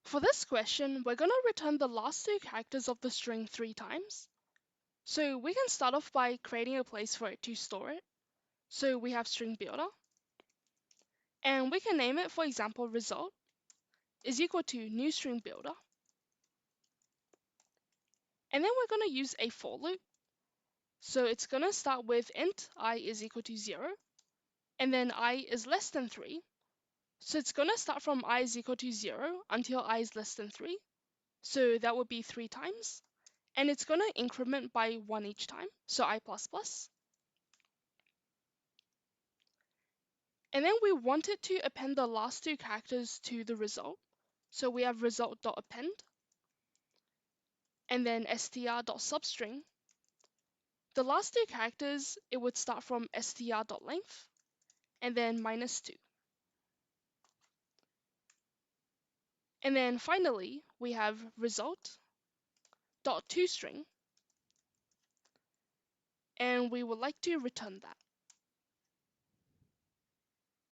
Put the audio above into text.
For this question, we're going to return the last two characters of the string 3 times. So we can start off by creating a place for it to store it. So we have string builder, and we can name it, for example, result is equal to new string builder. And then we're going to use a for loop. So it's going to start with int I is equal to 0, and then I is less than 3. So it's going to start from I is equal to 0 until I is less than 3. So that would be 3 times. And it's going to increment by 1 each time, so I++. And then we want it to append the last two characters to the result. So we have result.append, and then str.substring. The last two characters, it would start from str.length, and then -2. And then finally, we have result.toString, and we would like to return that.